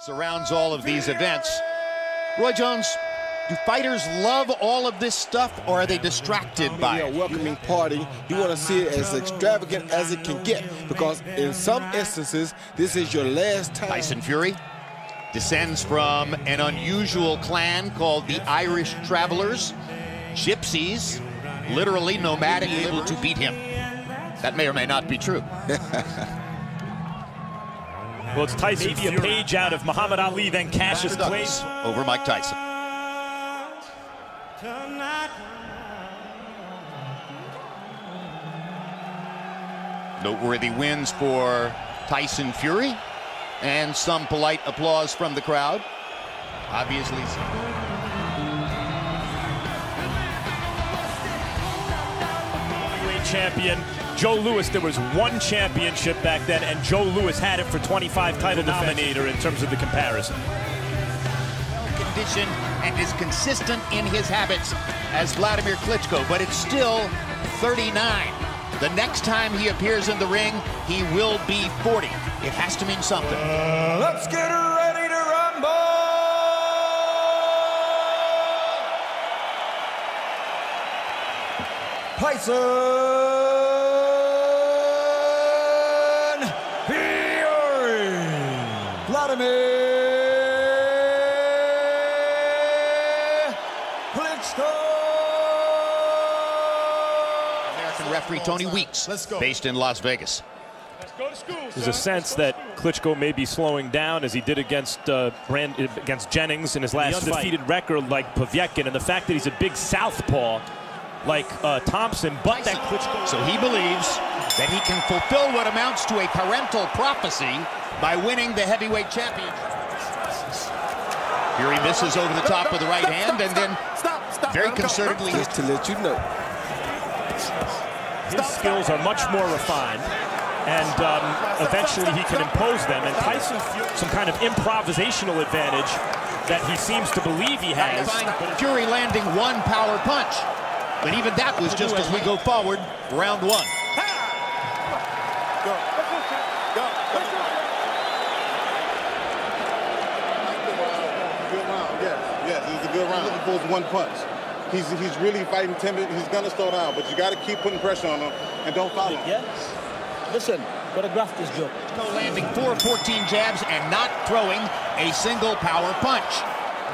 Surrounds all of these events. Roy Jones, do fighters love all of this stuff, or are they distracted by it? A welcoming party. You want to see it as extravagant as it can get, because in some instances, this is your last time. Tyson Fury descends from an unusual clan called the Irish Travelers. Gypsies, literally nomadic, able to beat him. That may or may not be true. Well, it's Tyson. Maybe a page out of Muhammad Ali, then Cassius Clay over Mike Tyson. Noteworthy wins for Tyson Fury, and some polite applause from the crowd. Obviously. Heavyweight champion Joe Louis. There was one championship back then, and Joe Louis had it for 25 title denominator in terms of the comparison. Condition and is consistent in his habits as Wladimir Klitschko, but it's still 39. The next time he appears in the ring, he will be 40. It has to mean something. Let's get ready to rumble! Tyson Fury! Wladimir Klitschko! Referee Tony Weeks, based in Las Vegas. There's a sense that Klitschko may be slowing down, as he did against Jennings in his last undefeated record, like Povetkin, and the fact that he's a big southpaw like Thompson, but that Klitschko. So he believes that he can fulfill what amounts to a parental prophecy by winning the heavyweight championship. Fury misses over the top with the right hand, and then very concertedly. Just to let you know. His skills are much more refined, and eventually he can impose them. And Tyson, some kind of improvisational advantage that he seems to believe he has. Fury landing one power punch, but even that was just as we go forward, round one. Good round, yes, it's a good round. Looking for his one punch. He's really fighting timid. He's gonna slow down, but you got to keep putting pressure on him and don't follow him. Yes. Listen, gotta graph this joke. Landing 4 of 14 jabs and not throwing a single power punch.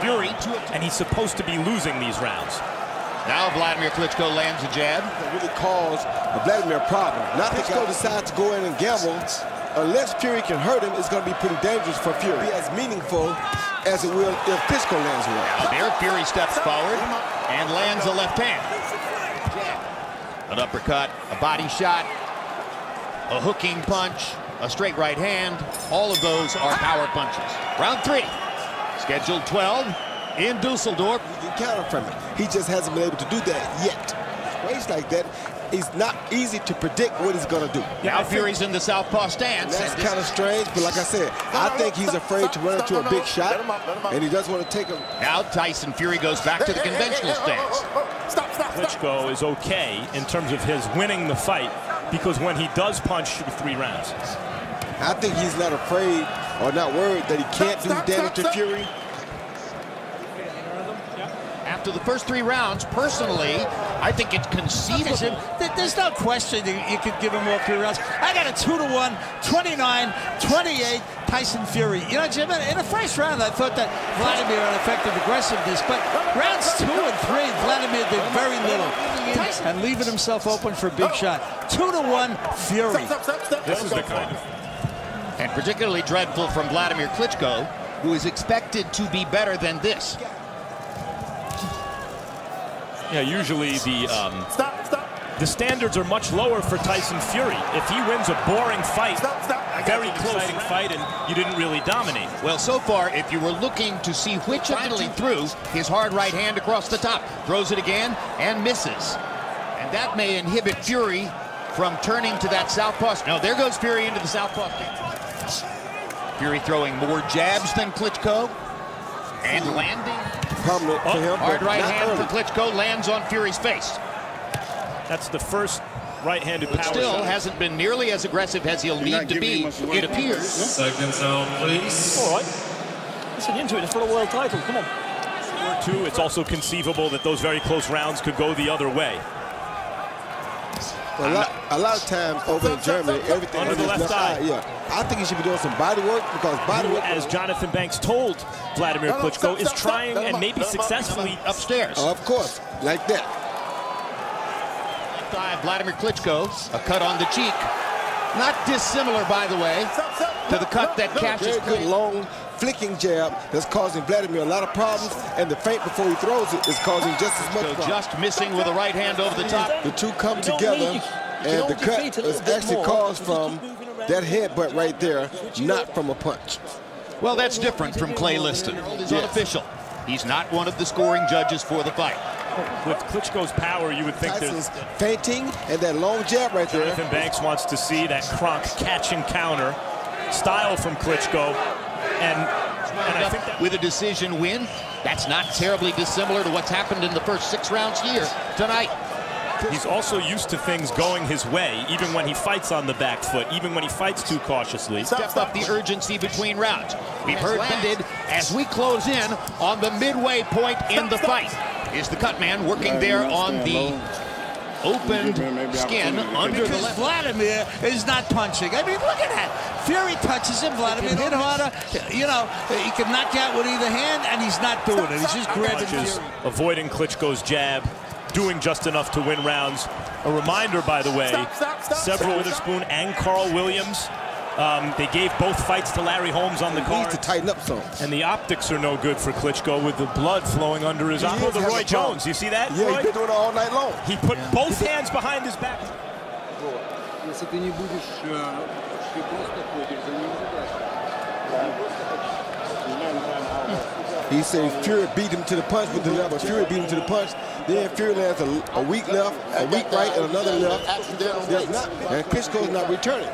Fury and he's supposed to be losing these rounds. Now Wladimir Klitschko lands a jab. It really caused Wladimir a problem. Not that Klitschko decides to go in and gamble. Unless Fury can hurt him, it's going to be pretty dangerous for Fury. Be as meaningful as it will if Klitschko lands one. Now there, Fury steps forward and lands a left hand. An uppercut, a body shot, a hooking punch, a straight right hand. All of those are power punches. Round 3, scheduled 12 in Dusseldorf. You can counter from it. He just hasn't been able to do that yet. Ways like that, it's not easy to predict what he's going to do. Now Fury's in the southpaw stance. That's kind of strange, but like I said, I think he's afraid to run into a big shot, and he doesn't want to take him. Now Tyson Fury goes back to the conventional stance. Klitschko is okay in terms of his winning the fight, because when he does punch, should be 3 rounds. I think he's not afraid or not worried that he can't do damage to Fury. After the first 3 rounds, personally, I think it's conceivable. There's no question you could give him all 3 rounds. I got a 2-1, 29-28 Tyson Fury. You know, Jim, in the first round, I thought that Wladimir had effective aggressiveness, but rounds 2 and 3, Wladimir did very little and leaving himself open for a big shot. 2-1 Fury. This is the kind of... And particularly dreadful from Wladimir Klitschko, who is expected to be better than this. Yeah, usually the standards are much lower for Tyson Fury. If he wins a boring fight, very close fight, and you didn't really dominate. Well, so far, if you were looking to see which finally threw his hard right hand across the top, throws it again and misses. And that may inhibit Fury from turning to that southpaw. No, there goes Fury into the southpaw. Fury throwing more jabs than Klitschko and landing. Prominent for him, hard right hand for Klitschko lands on Fury's face. That's the first right-handed power still shot. Hasn't been nearly as aggressive as he'll need to be, it appears. Seconds out, please. All right. Listen into it, it's for a world title, come on. Too, it's also conceivable that those very close rounds could go the other way. A lot of times over in Germany, everything under the left eye. Yeah, I think he should be doing some body work, because body work, as Jonathan Banks told Wladimir Klitschko, is trying and maybe successfully upstairs. Of course, like that. Left eye, Wladimir Klitschko, a cut on the cheek. Not dissimilar, by the way, to the cut that catches. Very good long flicking jab that's causing Wladimir a lot of problems, and the feint before he throws it is causing just as much problem. Just missing with a right hand over the top. The two come together, and the cut is actually caused from that headbutt right there, not from a punch. Well, that's different from Clay Liston. He's unofficial. He's not one of the scoring judges for the fight. With Klitschko's power, you would think Tyson's feinting and that long jab right there. Jonathan Banks wants to see that Kronk catch and counter style from Klitschko. And I think that with a decision win, that's not terribly dissimilar to what's happened in the first 6 rounds here tonight. He's also used to things going his way, even when he fights on the back foot, even when he fights too cautiously. Step up the urgency between rounds. We've heard landed as we close in on the midway point in the fight. Is the cut man working there on the opened skin under the left. Wladimir is not punching. I mean, look at that. Fury touches him. Wladimir hit harder. You know, he can knock out with either hand, and he's not doing it. He's just grabbing Fury. Avoiding Klitschko's jab, doing just enough to win rounds. A reminder, by the way, several Witherspoon and Carl Williams, they gave both fights to Larry Holmes on the card. Needs to tighten up some. And the optics are no good for Klitschko with the blood flowing under his eye. The Roy Jones, you see that? Yeah, Roy? he's been doing it all night long. He put both hands behind his back. He said Fury beat him to the punch with the left, but Fury beat him to the punch. Then Fury lands a weak left, a weak right, and another left. And Klitschko's not returning.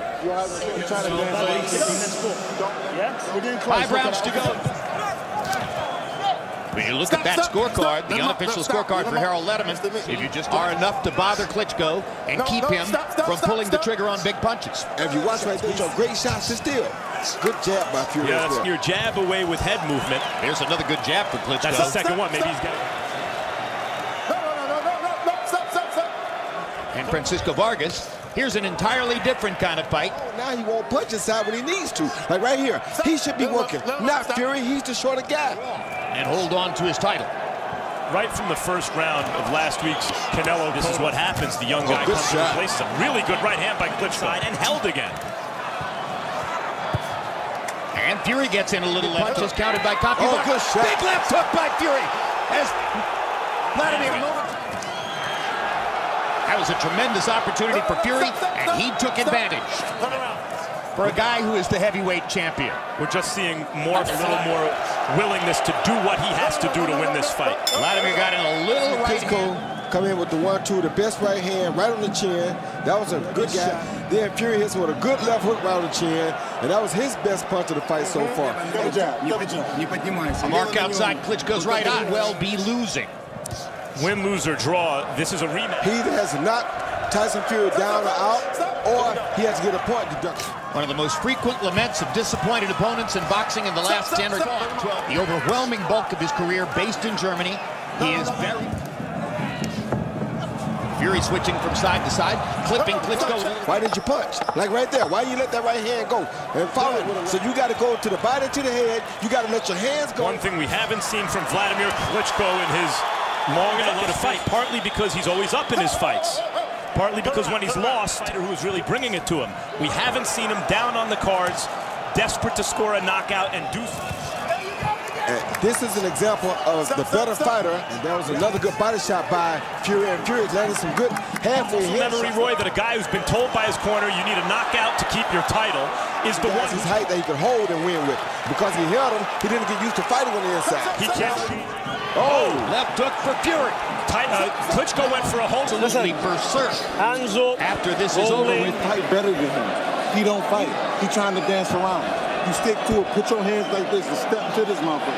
5 rounds to go. When you look at that scorecard, the unofficial scorecard for Harold Lederman, if you just are enough to bother Klitschko and keep him from pulling the trigger on big punches. And if you watch right there, you great shots to steal. Good jab by Fury. Yeah, that's your jab away with head movement. Here's another good jab for Klitschko. That's the second one. Maybe he's got it. And Francisco Vargas, here's an entirely different kind of fight. Now he won't punch inside when he needs to. Like right here, he should be working. Not Fury, he's the shorter guy. And hold on to his title. Right from the first round of last week's Canelo, this is what happens. The young guy comes to place some really good right hand by Klitschko and held again. And Fury gets in a little left, just counted by Copy. Oh, good shot. Big left hook by Fury. As Wladimir. That was a tremendous opportunity for Fury, and he took advantage. For a guy who is the heavyweight champion. We're just seeing a little more willingness to do what he has to do to win this fight. Wladimir got in a little right hand. Come in with the 1-2, the best right hand right on the chin. That was a good guy. Then Fury hits with a good left hook right on the chin, and that was his best punch of the fight so far. A mark outside Klitschko's right eye. Well be losing. Win, lose, or draw, this is a rematch. He either has to knock Tyson Fury down or out, or he has to get a point deduction. One of the most frequent laments of disappointed opponents in boxing in the last 10 or 12. The overwhelming bulk of his career based in Germany. He is very... Fury switching from side to side, clipping Klitschko. Why did you punch? Like right there. Why you let that right hand go and follow it? So you got to go to the body, to the head. You got to let your hands go. One thing we haven't seen from Wladimir Klitschko in his long enough to fight, partly because he's always up in his fights, partly because when he's lost, who's really bringing it to him. We haven't seen him down on the cards, desperate to score a knockout and do something. This is an example of the better fighter, and there was another good body shot by Fury, and Fury landed some good halfway hits. Remember, Roy, that a guy who's been told by his corner you need a knockout to keep your title is the one. His height that he could hold and win with. Because he held him, he didn't get used to fighting on the inside. He can't. Oh, left hook for Fury. Klitschko went for a hold. Absolutely berserk. Hands up. After this is over with. Fight better than him. He don't fight. He trying to dance around. You stick to it, put your hands like this and step to this motherfucker.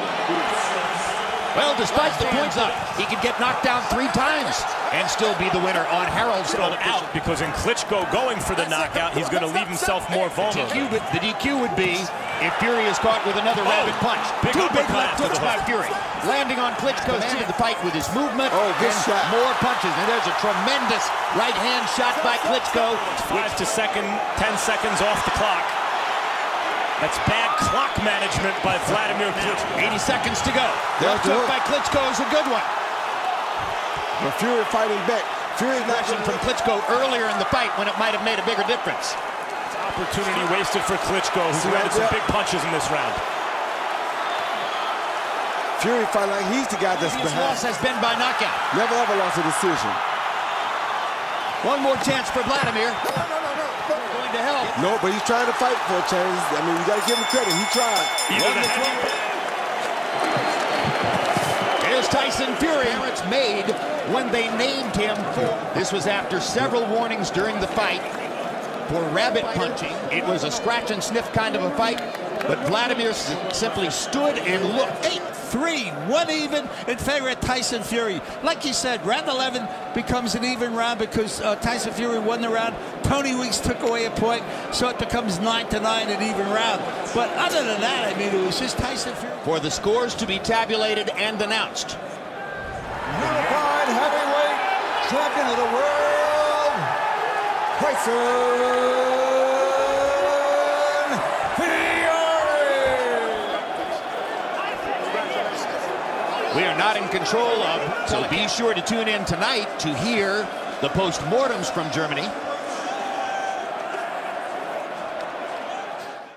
Well, despite the points up, he could get knocked down 3 times and still be the winner on Harold's out, because in Klitschko going for the knockout, he's going to leave himself more vulnerable. The DQ would be if Fury is caught with another rapid punch. Big Two big uppercut left to the hooks by hook. Fury. Landing on Klitschko's chin of the fight with his movement. Oh, good and shot. more punches. And there's a tremendous right hand shot by Klitschko. 10 seconds off the clock. That's bad clock management by Wladimir Klitschko. 80 seconds to go. There's Left the hook hook. by Klitschko is a good one. But Fury fighting back. Fury's not Action from Klitschko earlier in the fight when it might have made a bigger difference. Opportunity wasted for Klitschko, who landed some big punches in this round. Fury fighting like he's the guy that's His behind. loss has been by knockout. Never ever lost a decision. One more chance for Wladimir. Going to help. No, but he's trying to fight for a chance. I mean, you got to give him credit. He tried. Here's Tyson Fury. Parents made when they named him. This was after several warnings during the fight for rabbit punching. It was a scratch and sniff kind of a fight, but Wladimir simply stood and looked. 8-3, one even in favor of Tyson Fury. Like you said, round 11 becomes an even round because Tyson Fury won the round. Tony Weeks took away a point, so it becomes 9-9, an even round. But other than that, I mean, it was just Tyson Fury. For the scores to be tabulated and announced. Unified heavyweight champion of the world, Tyson We are not in control of, so be sure to tune in tonight to hear the post-mortems from Germany.